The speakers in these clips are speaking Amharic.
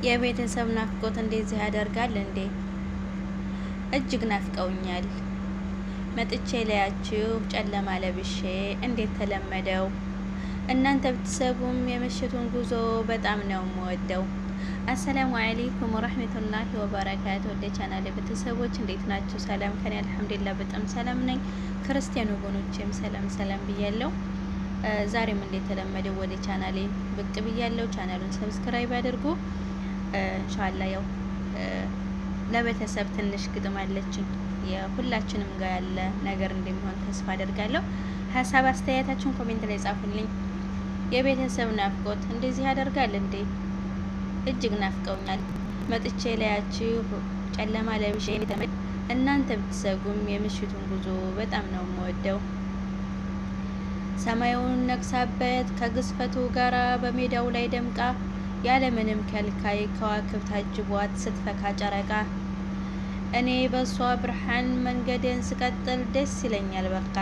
የቤተሰብ ናፍቆት እንደዚህ ያደርጋል እንዴ? እጅግ ናፍቀውኛል። መጥቼ ላያችሁ ጨለማ ለብሼ እንዴት ተለመደው። እናንተ ብትሰቡም የምሽቱን ጉዞ በጣም ነው የምወደው። አሰላሙ አለይኩም ወራህመቱላሂ ወበረካቱ። ወደ ቻናሌ ቤተሰቦች እንዴት ናችሁ? ሰላም ከኔ አልሐምዱሊላህ በጣም ሰላም ነኝ። ክርስቲያን ወገኖቼም ሰላም ብያለሁ። ዛሬም እንደተለመደው ወደ ቻናሌ ብቅ ብያለሁ። ቻናሉን ሰብስክራይብ አድርጉ። ኢንሻአላህ ያው ለቤተሰብ ትንሽ ግጥም አለችኝ የሁላችንም ጋር ያለ ነገር እንደሚሆን ተስፋ አደርጋለሁ። ሀሳብ አስተያየታችሁን ኮሜንት ላይ ጻፉልኝ። የቤተሰብ ናፍቆት እንደዚህ ያደርጋል እንዴ? እጅግ ናፍቀውኛል። መጥቼ ላያችሁ ጨለማ ለብሼ እናንተ ብትሰጉም የምሽቱን ጉዞ በጣም ነው የምወደው። ሰማዩን ነግሳበት ከግዝፈቱ ጋራ በሜዳው ላይ ደምቃ ያለምንም ከልካይ ከዋክብት አጅቧት ስትፈካ ጨረቃ እኔ በሷ ብርሃን መንገድን ስቀጥል ደስ ይለኛል በቃ።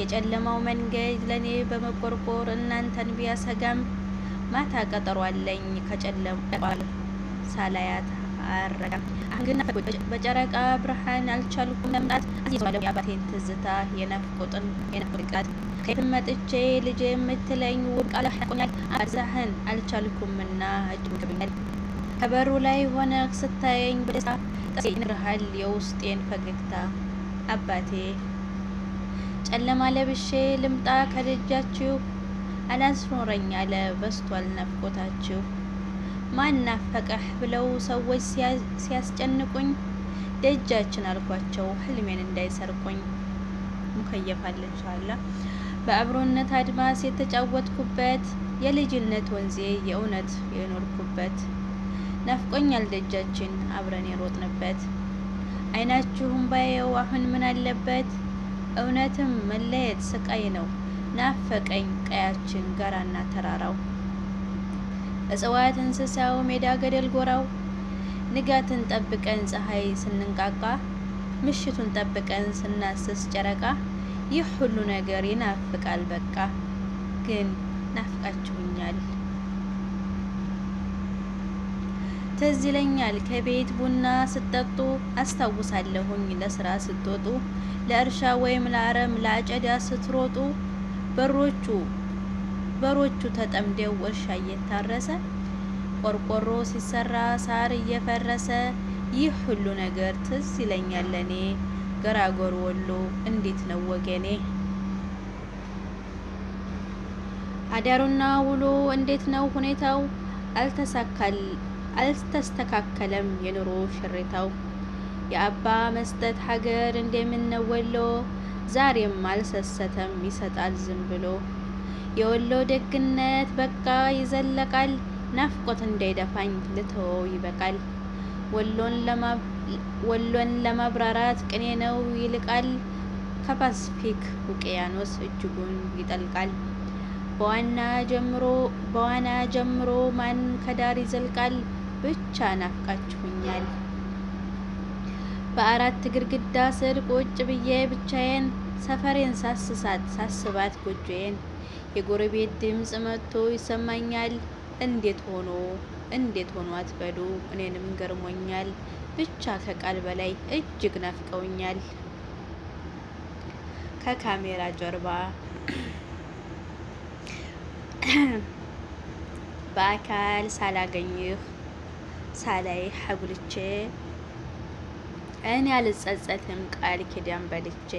የጨለማው መንገድ ለኔ በመቆርቆር እናንተን ቢያሰጋም ማታ ቀጠሮ አለኝ ከጨለማው ሳላያት አረጋም። ግን በጨረቃ ብርሃን አልቻልኩም መምጣት አዝይዟለሁ የአባቴን ትዝታ የናፍቆትን ቃት ከየትም መጥቼ ልጄ የምትለኝ ውብ ቃል ያቆኛል አዛህን አልቻልኩምና እጅብኛል። ከበሩ ላይ ሆነ ስታየኝ በደስታ ጥሴ ይነግርሃል የውስጤን ፈገግታ። አባቴ ጨለማ ለብሼ ልምጣ ከደጃችሁ አላስኖረኝ አለ በስቷል ናፍቆታችሁ። ማን ናፈቀህ ብለው ሰዎች ሲያስጨንቁኝ ደጃችን አልኳቸው ህልሜን እንዳይሰርቁኝ። ሙከየፋል ኢንሻአላህ በአብሮነት አድማስ የተጫወትኩበት የልጅነት ወንዜ የእውነት የኖርኩበት ናፍቆኛል ደጃችን አብረን የሮጥንበት። አይናችሁም ባየው አሁን ምን አለበት እውነትም መለየት ስቃይ ነው ናፈቀኝ ቀያችን ጋራና ተራራው። እጽዋት እንስሳው ሜዳ ገደል ጎራው ንጋትን ጠብቀን ፀሐይ ስንንቃቃ ምሽቱን ጠብቀን ስናስስ ጨረቃ ይህ ሁሉ ነገር ይናፍቃል በቃ። ግን ናፍቃችሁኛል። ትዝ ይለኛል ከቤት ቡና ስትጠጡ አስታውሳለሁኝ ለስራ ስትወጡ ለእርሻ ወይም ለአረም ለአጨዳ ስትሮጡ በሮቹ ተጠምደው እርሻ እየታረሰ ቆርቆሮ ሲሰራ ሳር እየፈረሰ ይህ ሁሉ ነገር ትዝ ይለኛል ለኔ። ገራገሩ ወሎ እንዴት ነው ወገኔ? አዳሩና ውሎ እንዴት ነው ሁኔታው? አልተስተካከለም የኑሮ ሽሬታው። የአባ መስጠት ሀገር እንደምን ነው ወሎ? ዛሬም አልሰሰተም ይሰጣል ዝም ብሎ። የወሎ ደግነት በቃ ይዘለቃል ናፍቆት እንዳይደፋኝ ልተወው ይበቃል። ወሎን ለማብራራት ቅኔ ነው ይልቃል። ከፓስፊክ ውቅያኖስ እጅጉን ይጠልቃል። በዋና ጀምሮ ማን ከዳር ይዘልቃል? ብቻ ናፍቃችሁኛል። በአራት ግድግዳ ስር ቁጭ ብዬ ብቻዬን ሰፈሬን ሳስባት ጎጆዬን የጎረቤት ድምፅ መጥቶ ይሰማኛል። እንዴት ሆኖ አትበሉ እኔንም ገርሞኛል። ብቻ ከቃል በላይ እጅግ ናፍቀውኛል። ከካሜራ ጀርባ በአካል ሳላገኝህ ሳላይህ አጉልቼ እኔ አልጸጸትም ቃል ኪዳን በልቼ።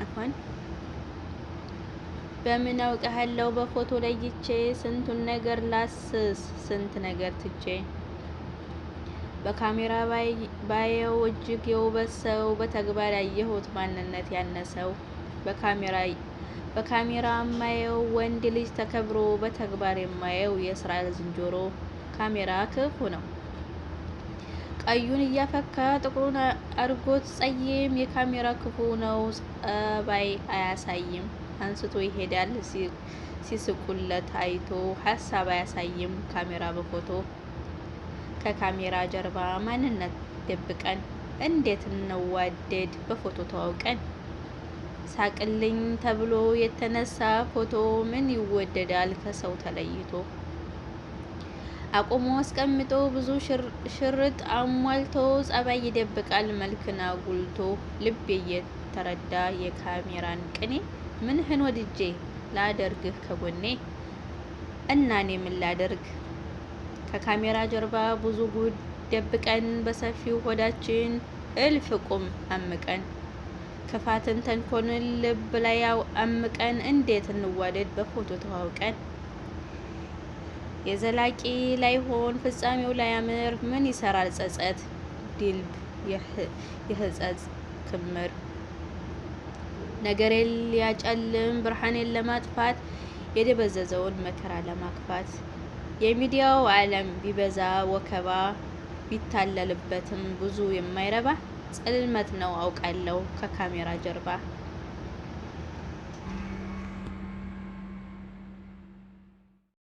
አሁን በምን አውቀሃለሁ በፎቶ ለይቼ ስንቱን ነገር ላስስ ስንት ነገር ትቼ። በካሜራ ባየው እጅግ የውበት ሰው በተግባር ያየሁት ማንነት ያነሰው። በካሜራ የማየው ወንድ ልጅ ተከብሮ በተግባር የማየው የስራ ዝንጀሮ። ካሜራ ክፉ ነው ቀዩን እያፈካ ጥቁሩን አርጎት ጸይም። የካሜራ ክፉ ነው ጸባይ አያሳይም አንስቶ ይሄዳል ሲስቁለት አይቶ። ሀሳብ አያሳይም ካሜራ በፎቶ። ከካሜራ ጀርባ ማንነት ደብቀን እንዴት እንዋደድ በፎቶ ተዋውቀን። ሳቅልኝ ተብሎ የተነሳ ፎቶ ምን ይወደዳል ከሰው ተለይቶ። አቁሞ አስቀምጦ ብዙ ሽርጥ አሟልቶ ጸባይ ይደብቃል መልክን አጉልቶ። ልቤ እየተረዳ የካሜራን ቅኔ ምንህን ወድጄ ላደርግህ ከጎኔ። እና እኔ ምን ላደርግ ከካሜራ ጀርባ ብዙ ጉድ ደብቀን በሰፊው ሆዳችን እልፍ ቁም አምቀን። ክፋትን ተንኮልን ልብ ላይ አምቀን እንዴት እንዋደድ በፎቶ ተዋውቀን። የዘላቂ ላይሆን ፍጻሜው ላያምር ምን ይሰራል ጸጸት ድልብ የህጸጽ ክምር። ነገሬን ሊያጨልም ብርሃኔን ለማጥፋት የደበዘዘውን መከራ ለማክፋት። የሚዲያው ዓለም ቢበዛ ወከባ ቢታለልበትም ብዙ የማይረባ ጽልመት ነው አውቃለሁ ከካሜራ ጀርባ።